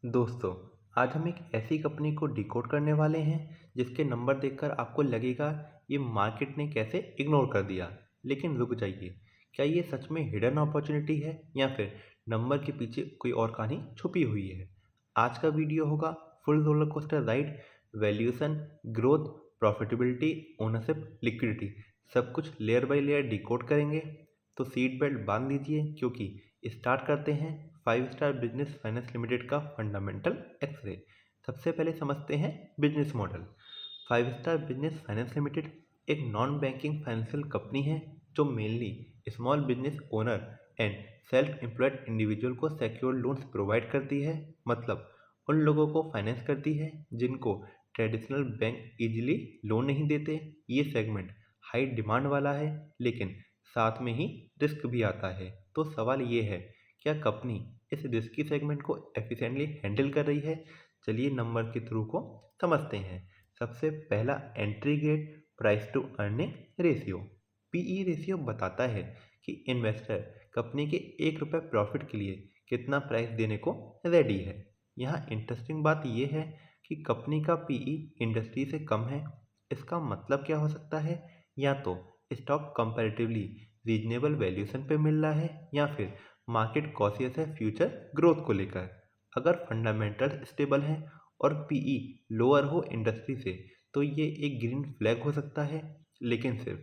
दोस्तों, आज हम एक ऐसी कंपनी को डिकोड करने वाले हैं जिसके नंबर देखकर आपको लगेगा ये मार्केट ने कैसे इग्नोर कर दिया। लेकिन रुक जाइए, क्या ये सच में हिडन अपॉर्चुनिटी है या फिर नंबर के पीछे कोई और कहानी छुपी हुई है? आज का वीडियो होगा full roller coaster ride, valuation, growth, profitability, ownership, liquidity, सब कुछ लेयर बाय लेयर डिकोड करेंगे। तो सीट बेल्ट बांध लीजिए क्योंकि स्टार्ट करते हैं 5 स्टार बिजनेस फाइनेंस लिमिटेड का फंडामेंटल एक्सरे। सबसे पहले समझते हैं business model. 5 star business finance limited एक नॉन बैंकिंग फाइनेंशियल कंपनी है जो mainly small business owner and self employed individual को सिक्योर लोन्स प्रोवाइड करती है। मतलब उन लोगों को फाइनेंस करती है जिनको ट्रेडिशनल बैंक इजीली लोन नहीं देते। ये सेगमेंट हाई डिमांड वाला है लेकिन साथ में ही रिस्क भी आता है। तो सवाल ये है, क्या कंपनी इस रिस्की सेगमेंट को एफिशिएंटली हैंडल कर रही है? चलिए नंबर के थ्रू को समझते हैं। सबसे पहला entry grade price to earning ratio. PE ratio बताता है कि इन्वेस्टर कंपनी के 1 रुपये प्रॉफिट के लिए कितना प्राइस देने को रेडी है। यहाँ इंटरेस्टिंग बात यह है कि कंपनी का पीई इंडस्ट्री से कम है। इसका मतलब क्या हो सकता है? या तो स्टॉक कंपैरेटिवली रीजनेबल वैल्यूएशन पे मिल रहा है या फिर मार्केट कॉशियस है फ्यूचर ग्रोथ को लेकर। अगर फंडामेंटल स्टेबल है और पीई लोअर हो इंडस्ट्री से तो ये एक ग्रीन फ्लैग हो सकता है। लेकिन सिर्फ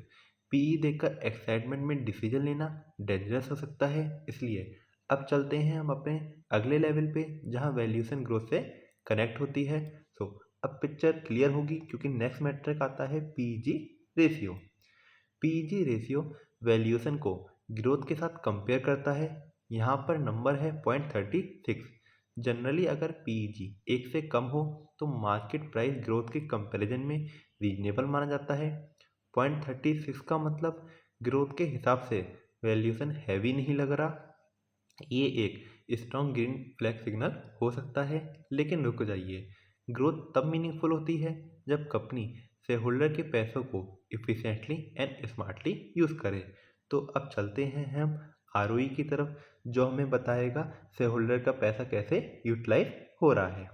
पीई देखकर एक्साइटमेंट में डिसीजन लेना डेंजरस हो सकता है। इसलिए अब चलते हैं हम अपने अगले लेवल पे जहाँ वैल्यूएशन ग्रोथ से कनेक्ट होती है। सो अब पिक्चर क्लियर होगी क्योंकि नेक्स्ट मैट्रिक आता है PG ratio. PG ratio valuation को ग्रोथ के साथ कंपेयर करता है। यहाँ पर नंबर है 0.36। जनरली अगर पीजी 1 से कम हो तो मार्केट प्राइस ग्रोथ के कंपैरिजन में रीजनेबल माना जाता है। 0.36 का मतलब ग्रोथ के हिसाब से वैल्यूएशन हैवी नहीं लग रहा। ये एक स्ट्रॉन्ग ग्रीन फ्लैग सिग्नल हो सकता है। लेकिन रुक जाइए, ग्रोथ तब मीनिंगफुल होती है जब कंपनी शेयर होल्डर के पैसों को इफिशिएंटली एंड स्मार्टली यूज़ करे। तो अब चलते हैं हम आरओई की तरफ जो हमें बताएगा शेयर होल्डर का पैसा कैसे यूटिलाइज हो रहा है।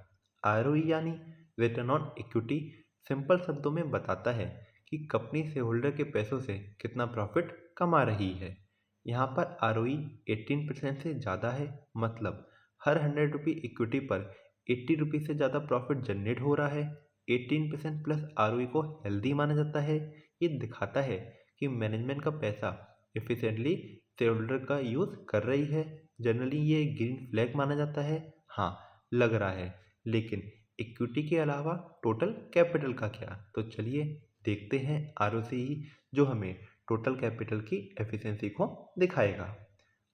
आरओई यानी रिटर्न ऑन इक्विटी सिंपल शब्दों में बताता है कि कंपनी शेयर होल्डर के पैसों से कितना प्रॉफिट कमा रही है। यहाँ पर आरओई 18% से ज़्यादा है। मतलब हर 100 रुपये इक्विटी पर 80 रुपये से ज़्यादा प्रॉफिट जनरेट हो रहा है। 18% प्लस आरओई को हेल्दी माना जाता है। ये दिखाता है कि मैनेजमेंट का पैसा एफिशिएंटली शेयर होल्डर का यूज़ कर रही है। जनरली ये ग्रीन फ्लैग माना जाता है। हाँ, लग रहा है। लेकिन इक्विटी के अलावा टोटल कैपिटल का क्या? तो चलिए देखते हैं आरओसीई जो हमें टोटल कैपिटल की एफिशिएंसी को दिखाएगा।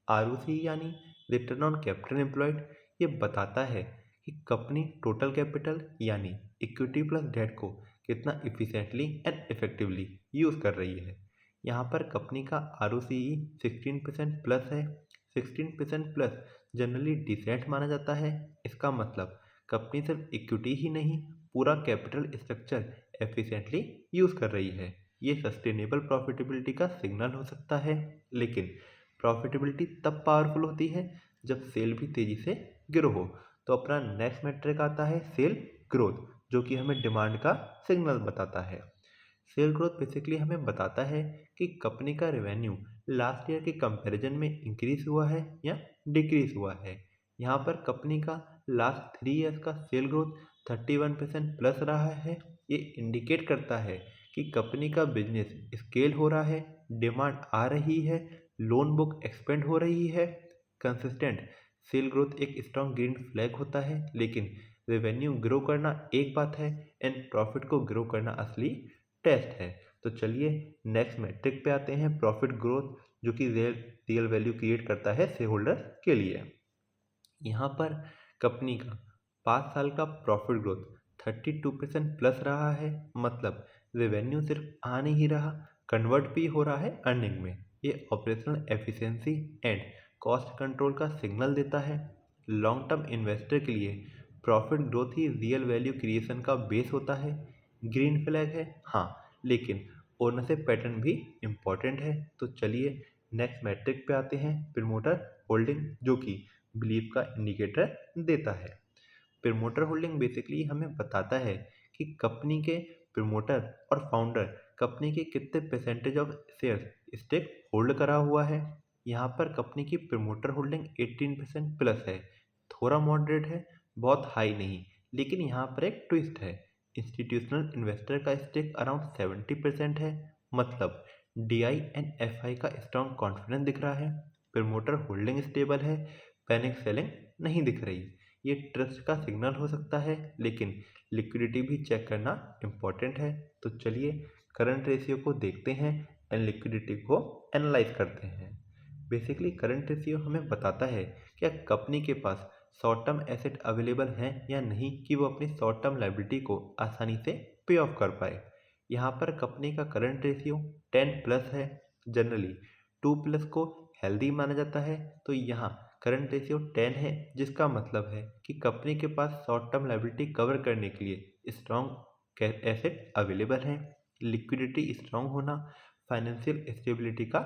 आरओसी यानी रिटर्न ऑन कैपिटल एम्प्लॉयड ये बताता है कि कंपनी टोटल कैपिटल यानी इक्विटी प्लस डेट को कितना इफिशिएंटली एंड इफेक्टिवली यूज़ कर रही है। यहाँ पर कंपनी का आरओसीई 16% प्लस है। 16% प्लस जनरली डिसेंट माना जाता है। इसका मतलब कंपनी सिर्फ इक्विटी ही नहीं पूरा कैपिटल स्ट्रक्चर एफिशिएंटली यूज़ कर रही है। ये सस्टेनेबल प्रॉफिटेबिलिटी का सिग्नल हो सकता है। लेकिन प्रॉफिटेबिलिटी तब पावरफुल होती है जब सेल भी तेज़ी से ग्रो हो। तो अपना नेक्स्ट मैट्रिक आता है सेल ग्रोथ जो कि हमें डिमांड का सिग्नल बताता है। सेल ग्रोथ बेसिकली हमें बताता है कि कंपनी का रेवेन्यू लास्ट ईयर के कंपैरिजन में इंक्रीज हुआ है या डिक्रीज हुआ है। यहाँ पर कंपनी का लास्ट 3 ईयर्स का सेल ग्रोथ 31% प्लस रहा है। ये इंडिकेट करता है कि कंपनी का बिजनेस स्केल हो रहा है, डिमांड आ रही है, लोन बुक एक्सपेंड हो रही है। कंसिस्टेंट सेल ग्रोथ एक स्ट्रॉन्ग ग्रीन फ्लैग होता है। लेकिन रेवेन्यू ग्रो करना एक बात है एंड प्रॉफिट को ग्रो करना असली टेस्ट है। तो चलिए नेक्स्ट मैट्रिक पे आते हैं प्रॉफिट ग्रोथ जो कि रियल वैल्यू क्रिएट करता है शेयर होल्डर के लिए। यहाँ पर कंपनी का 5 साल का प्रॉफिट ग्रोथ 32% प्लस रहा है। मतलब रेवेन्यू सिर्फ आ नहीं रहा, कन्वर्ट भी हो रहा है अर्निंग में। ये operational efficiency and cost control का सिग्नल देता है। लॉन्ग टर्म इन्वेस्टर के लिए प्रॉफिट ग्रोथ ही रियल वैल्यू क्रिएशन का बेस होता है। ग्रीन फ्लैग है हाँ, लेकिन ओनरशिप पैटर्न भी इम्पॉर्टेंट है। तो चलिए नेक्स्ट मैट्रिक पे आते हैं प्रमोटर होल्डिंग जो कि बिलीव का इंडिकेटर देता है। प्रमोटर होल्डिंग बेसिकली हमें बताता है कि कंपनी के प्रमोटर और फाउंडर कंपनी के कितने percentage of share stake hold करा हुआ है। यहाँ पर कंपनी की प्रमोटर होल्डिंग 18% प्लस है, थोड़ा मॉडरेट है, बहुत हाई नहीं। लेकिन यहाँ पर एक ट्विस्ट है, इंस्टीट्यूशनल इन्वेस्टर का स्टेक अराउंड 70% है, मतलब DI एंड FI का स्ट्रॉन्ग कॉन्फिडेंस दिख रहा है। प्रमोटर होल्डिंग स्टेबल है, पैनिक सेलिंग नहीं दिख रही। ये ट्रस्ट का सिग्नल हो सकता है, लेकिन लिक्विडिटी भी चेक करना इम्पॉर्टेंट है। तो चलिए करंट रेशियो को देखते हैं एंड लिक्विडिटी को एनालाइज करते हैं। बेसिकली करंट रेशियो हमें बताता है क्या कंपनी के पास शॉर्ट टर्म एसेट अवेलेबल हैं या नहीं कि वो अपनी शॉर्ट टर्म लायबिलिटी को आसानी से पे ऑफ कर पाए। यहाँ पर कंपनी का करंट रेशियो 10 प्लस है। जनरली 2 प्लस को हेल्दी माना जाता है, तो यहाँ करंट रेशियो 10 है, जिसका मतलब है कि कंपनी के पास शॉर्ट टर्म लायबिलिटी कवर करने के लिए स्ट्रॉन्ग एसेट अवेलेबल है। लिक्विडिटी स्ट्रॉन्ग होना फाइनेंशियल स्टेबिलिटी का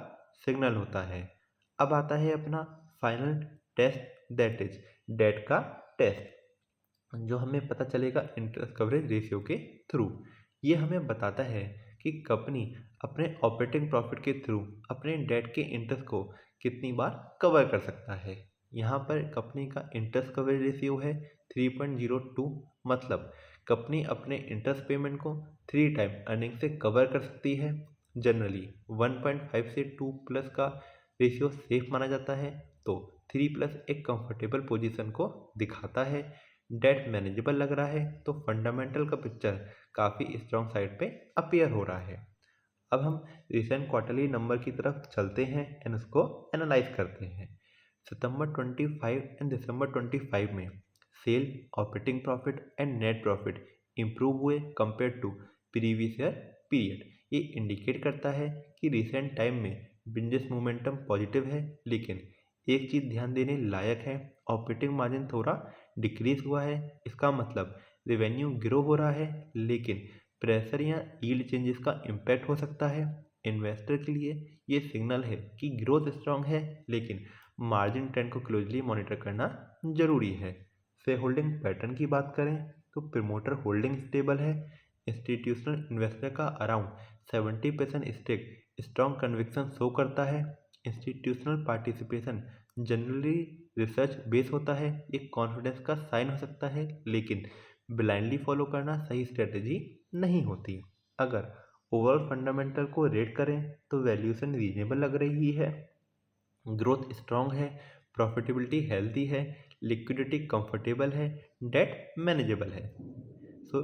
सिग्नल होता है। अब आता है अपना final test, that is debt का टेस्ट, जो हमें पता चलेगा इंटरेस्ट कवरेज रेशियो के थ्रू। ये हमें बताता है कि कंपनी अपने ऑपरेटिंग प्रॉफिट के थ्रू अपने डेट के इंटरेस्ट को कितनी बार कवर कर सकता है। यहाँ पर कंपनी का इंटरेस्ट कवरेज रेशियो है 3.02, मतलब कंपनी अपने इंटरेस्ट पेमेंट को 3 टाइम अर्निंग से कवर कर सकती है। जनरली 1.5 से 2 प्लस का रेशियो सेफ माना जाता है, तो 3 प्लस एक कंफर्टेबल पोजीशन को दिखाता है। डेट मैनेजेबल लग रहा है, तो फंडामेंटल का पिक्चर काफ़ी स्ट्रॉन्ग साइड पे अपीयर हो रहा है। अब हम रिसेंट क्वार्टरली नंबर की तरफ चलते हैं एंड उसको एनालाइज करते हैं। सितंबर 25 एंड दिसंबर 25 में sale, operating profit and net profit improve हुए compare to previous year period. ये इंडिकेट करता है कि रिसेंट टाइम में बिजनेस मोमेंटम पॉजिटिव है, लेकिन एक चीज़ ध्यान देने लायक है, ऑपरेटिंग मार्जिन थोड़ा डिक्रीज हुआ है। इसका मतलब रेवेन्यू ग्रो हो रहा है, लेकिन प्रेशर या यील्ड चेंजेस का इम्पैक्ट हो सकता है। इन्वेस्टर के लिए ये सिग्नल है कि ग्रोथ स्ट्रांग है, लेकिन मार्जिन ट्रेंड को क्लोजली मॉनिटर करना जरूरी है। शेयर होल्डिंग पैटर्न की बात करें तो प्रमोटर होल्डिंग स्टेबल है। इंस्टीट्यूशनल इन्वेस्टर का around 70% stake strong conviction show करता है। Institutional participation generally research base होता है, एक कॉन्फिडेंस का साइन हो सकता है, लेकिन ब्लाइंडली फॉलो करना सही स्ट्रेटजी नहीं होती। अगर ओवरऑल फंडामेंटल को रेट करें तो वैल्यूएशन रीजनेबल लग रही है, ग्रोथ स्ट्रॉन्ग है, प्रॉफिटेबिलिटी हेल्दी है, लिक्विडिटी कंफर्टेबल है, डेट मैनेजेबल है। सो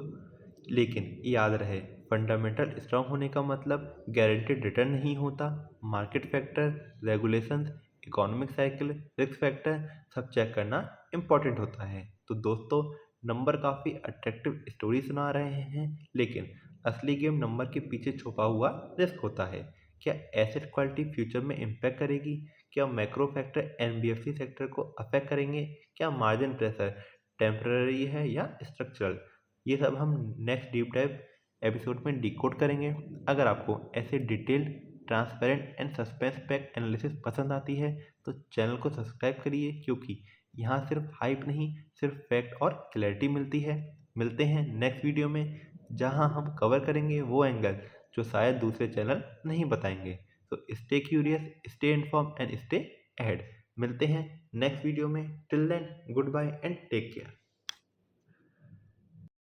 लेकिन याद रहे, फंडामेंटल स्ट्रांग होने का मतलब गारंटेड रिटर्न नहीं होता। Market factor, regulations, economic cycle, risk factor सब चेक करना इम्पॉर्टेंट होता है। तो दोस्तों, नंबर काफ़ी अट्रैक्टिव स्टोरी सुना रहे हैं, लेकिन असली गेम नंबर के पीछे छुपा हुआ रिस्क होता है। क्या एसेट क्वालिटी फ्यूचर में इम्पैक्ट करेगी? क्या मैक्रो फैक्टर NBFC सेक्टर को अफेक्ट करेंगे? क्या मार्जिन प्रेशर टेम्पररी है या स्ट्रक्चरल? ये सब हम नेक्स्ट डीप डाइव एपिसोड में डिकोड करेंगे। अगर आपको ऐसे detail, transparent and suspense pack analysis पसंद आती है तो चैनल को सब्सक्राइब करिए, क्योंकि यहाँ सिर्फ हाइप नहीं, सिर्फ फैक्ट और क्लैरिटी मिलती है। मिलते हैं नेक्स्ट वीडियो में, जहाँ हम कवर करेंगे वो एंगल जो शायद दूसरे चैनल नहीं बताएंगे। तो stay curious, stay inform and stay ahead. मिलते हैं नेक्स्ट वीडियो में। Till then, good bye and take care.